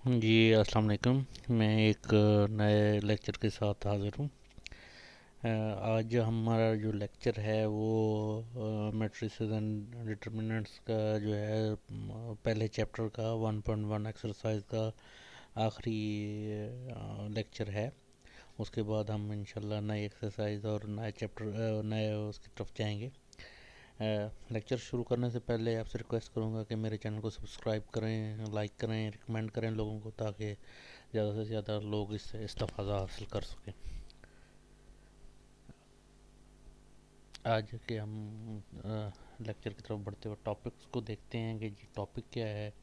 जी अस्सलाम वालेकुम। मैं एक नए लेक्चर के साथ हाज़िर हूँ। आज हमारा जो लेक्चर है वो मैट्रिसेस एंड डिटर्मिनेंट्स का जो है पहले चैप्टर का 1.1 एक्सरसाइज का आखिरी लेक्चर है। उसके बाद हम इंशाल्लाह नई एक्सरसाइज और नए चैप्टर नए उसकी तरफ जाएंगे। लेक्चर शुरू करने से पहले आपसे रिक्वेस्ट करूँगा कि मेरे चैनल को सब्सक्राइब करें, लाइक करें, रिकमेंड करें लोगों को, ताकि ज़्यादा से ज़्यादा लोग इससे इस्तेफ़ादा हासिल कर सकें। आज के हम लेक्चर की तरफ बढ़ते हुए टॉपिक्स को देखते हैं कि जी टॉपिक क्या है।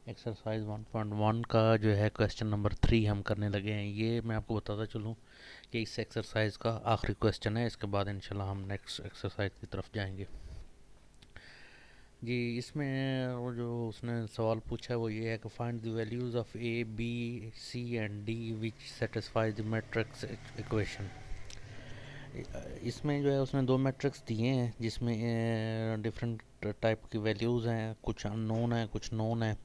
एक्सरसाइज 1.1 का जो है क्वेश्चन नंबर 3 हम करने लगे हैं। ये मैं आपको बताता चलूँ कि इस एक्सरसाइज का आखिरी क्वेश्चन है। इसके बाद इंशाल्लाह हम नेक्स्ट एक्सरसाइज की तरफ जाएंगे। जी इसमें वो जो उसने सवाल पूछा है वो ये है कि find the values of A B C and D which satisfy the matrix equation. इसमें जो है उसने दो मैट्रिक्स दिए हैं जिसमें डिफरेंट टाइप की वैल्यूज़ हैं, कुछ अननोन है कुछ नोन है।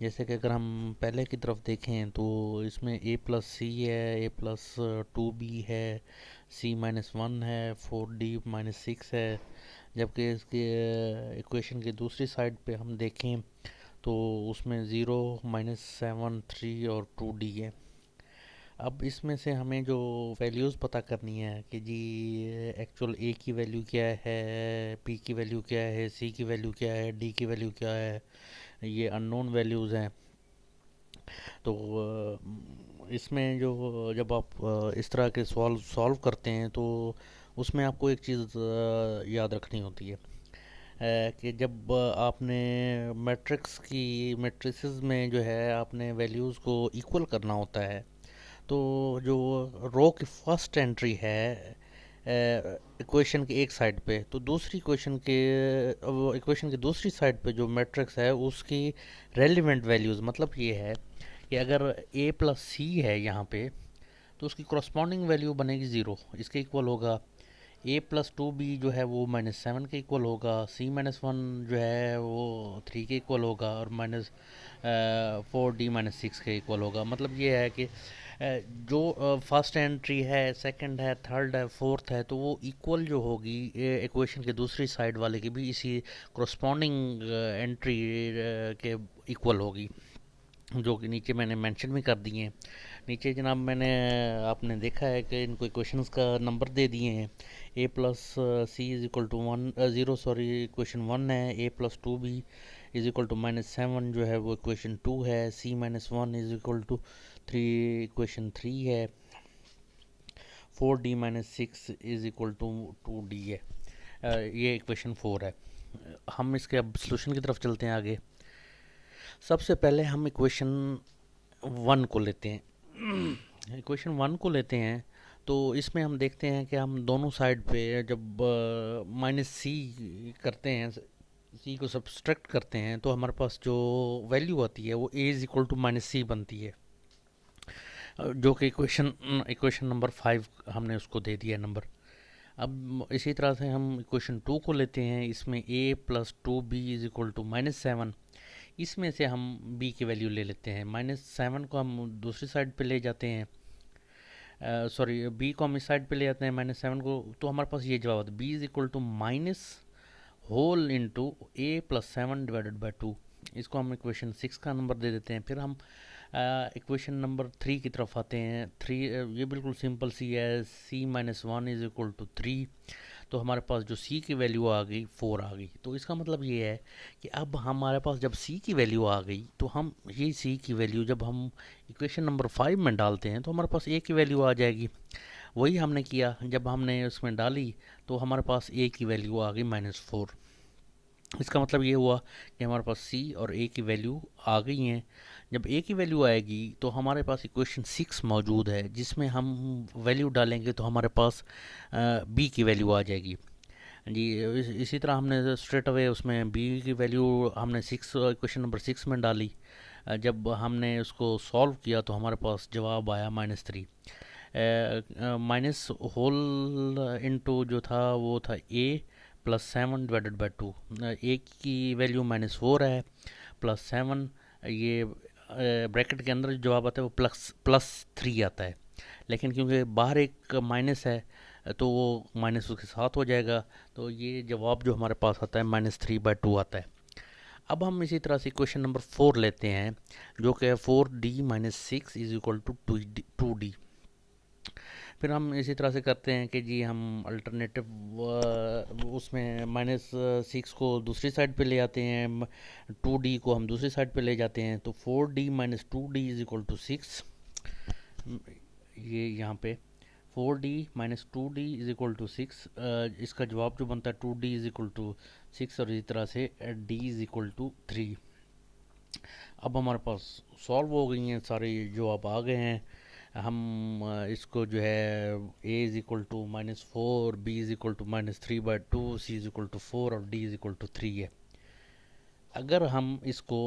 जैसे कि अगर हम पहले की तरफ देखें तो इसमें ए प्लस सी है, ए प्लस 2b है, सी माइनस 1 है, 4d-6 है। जबकि इसके इक्वेशन की दूसरी साइड पे हम देखें तो उसमें 0, -7, 3 और 2d है। अब इसमें से हमें जो वैल्यूज़ पता करनी है कि जी एक्चुअल ए की वैल्यू क्या है, पी की वैल्यू क्या है, सी की वैल्यू क्या है, डी की वैल्यू क्या है, ये अननोन वैल्यूज़ हैं। तो इसमें जो जब आप इस तरह के सवाल सॉल्व करते हैं तो उसमें आपको एक चीज़ याद रखनी होती है कि जब आपने मैट्रिसेस में जो है आपने वैल्यूज़ को इक्वल करना होता है, तो जो रो की फर्स्ट एंट्री है इक्वेशन के एक साइड पे, तो दूसरी इक्वेशन की दूसरी साइड पे जो मैट्रिक्स है उसकी रेलिवेंट वैल्यूज़, मतलब ये है कि अगर ए प्लस सी है यहाँ पे तो उसकी करस्पॉन्डिंग वैल्यू बनेगी ज़ीरो, इसके इक्वल होगा। ए प्लस 2b जो है वो -7 के इक्वल होगा, सी-1 जो है वो 3 के इक्वल होगा, और -4d-6 के इक्वल होगा। मतलब ये है कि जो फर्स्ट एंट्री है, सेकंड है, थर्ड है, फोर्थ है, तो वो इक्वल जो होगी इक्वेशन के दूसरी साइड वाले की भी इसी करस्पॉन्डिंग एंट्री के इक्वल होगी, जो कि नीचे मैंने मेंशन भी कर दिए हैं। नीचे जनाब मैंने आपने देखा है कि इनको इक्वेशंस का नंबर दे दिए हैं। A plus C is equal to 0, sorry equation 1 है। A plus 2b is equal to -7 जो है वो इक्वेशन 2 है। सी-1 इज इक्वल टू 3 इक्वेशन 3 है। 4d-6 is equal to 2d है। ये इक्वेशन 4 है। हम इसके अब सोल्यूशन की तरफ चलते हैं आगे। सबसे पहले हम इक्वेशन 1 को लेते हैं। इक्वेशन 1 को लेते हैं तो इसमें हम देखते हैं कि हम दोनों साइड पे जब -c करते हैं, सी को सब्सट्रैक्ट करते हैं, तो हमारे पास जो वैल्यू आती है वो a is equal to -c बनती है, जो कि इक्वेशन इक्वेशन नंबर 5 हमने उसको दे दिया नंबर। अब इसी तरह से हम इक्वेशन 2 को लेते हैं। इसमें a plus 2b is equal to -7। इसमें से हम b की वैल्यू ले लेते हैं। -7 को हम दूसरी साइड पे ले जाते हैं, सॉरी b को हम इस साइड पे ले जाते हैं -7 को, तो हमारे पास ये जवाब आता है b is equal to minus whole into a+7/2। इसको हम इक्वेशन 6 का नंबर दे देते हैं। फिर हम इक्वेशन नंबर 3 की तरफ आते हैं। 3 ये बिल्कुल सिंपल सी है। c-1 इज इक्वल टू 3, तो हमारे पास जो c की वैल्यू आ गई 4 आ गई। तो इसका मतलब ये है कि अब हमारे पास जब c की वैल्यू आ गई तो हम ये c की वैल्यू जब हम इक्वेशन नंबर 5 में डालते हैं तो हमारे पास a की वैल्यू आ जाएगी। वही हमने किया, जब हमने उसमें डाली तो हमारे पास a की वैल्यू आ गई -4। इसका मतलब ये हुआ कि हमारे पास c और a की वैल्यू आ गई हैं। जब a की वैल्यू आएगी तो हमारे पास इक्वेशन 6 मौजूद है, जिसमें हम वैल्यू डालेंगे तो हमारे पास b की वैल्यू आ जाएगी। जी इसी तरह हमने स्ट्रेट अवे उसमें b की वैल्यू हमने इक्वेशन नंबर 6 में डाली। जब हमने उसको सॉल्व किया तो हमारे पास जवाब आया -3। माइनस होल इनटू जो था वो था a+7/2। ए की वैल्यू -4 है, +7 ये ब्रैकेट के अंदर जो जवाब आता है वो +3 आता है, लेकिन क्योंकि बाहर एक माइनस है तो वो माइनस उसके साथ हो जाएगा, तो ये जवाब जो हमारे पास आता है -3/2 आता है। अब हम इसी तरह से क्वेश्चन नंबर 4 लेते हैं, जो कि है 4D - 6 = 2D। फिर हम इसी तरह से करते हैं कि जी हम अल्टरनेटिव उसमें -6 को दूसरी साइड पे ले आते हैं, 2D को हम दूसरी साइड पे ले जाते हैं, तो 4D - 2D = 6। ये यहाँ पे 4D - 2D = 6, इसका जवाब जो बनता है 2D = 6, और इसी तरह से D = 3। अब हमारे पास सॉल्व हो गई हैं, सारे जवाब आ गए हैं। हम इसको जो है A = -4, B = -3/2, C = 4 और D = 3 है। अगर हम इसको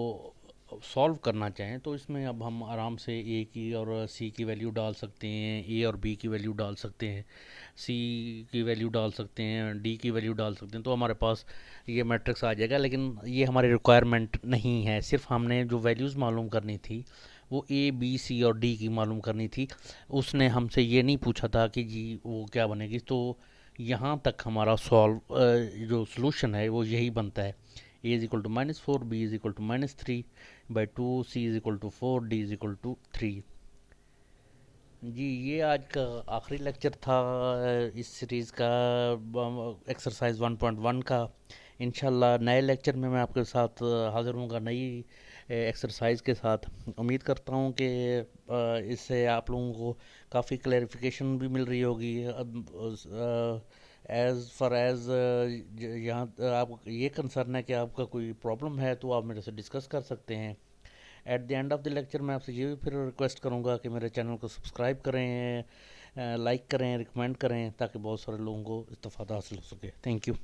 सॉल्व करना चाहें तो इसमें अब हम आराम से A की और C की वैल्यू डाल सकते हैं, A और B की वैल्यू डाल सकते हैं, C की वैल्यू डाल सकते हैं, D की वैल्यू डाल सकते हैं, तो हमारे पास ये मैट्रिक्स आ जाएगा। लेकिन ये हमारी रिक्वायरमेंट नहीं है, सिर्फ हमने जो वैल्यूज़ मालूम करनी थी वो A, B, C और D की मालूम करनी थी। उसने हमसे ये नहीं पूछा था कि जी वो क्या बनेगी। तो यहाँ तक हमारा जो सोल्यूशन है वो यही बनता है। A = -4, B = -3/2, C = 4, D = 3। जी ये आज का आखिरी लेक्चर था इस सीरीज़ का, एक्सरसाइज 1.1 का। इंशाल्लाह नए लेक्चर में मैं आपके साथ हाज़िर होऊंगा नई एक्सरसाइज के साथ। उम्मीद करता हूँ कि इससे आप लोगों को काफ़ी क्लैरिफिकेशन भी मिल रही होगी। एज़ फार एज़ यहाँ आप ये कंसर्न है कि आपका कोई प्रॉब्लम है तो आप मेरे से डिस्कस कर सकते हैं। At the end of the lecture मैं आपसे ये भी फिर रिक्वेस्ट करूँगा कि मेरे चैनल को सब्सक्राइब करें, लाइक करें, रिकमेंड करें, ताकि बहुत सारे लोगों को इस्तेफ़ादा हासिल हो सके। Thank you.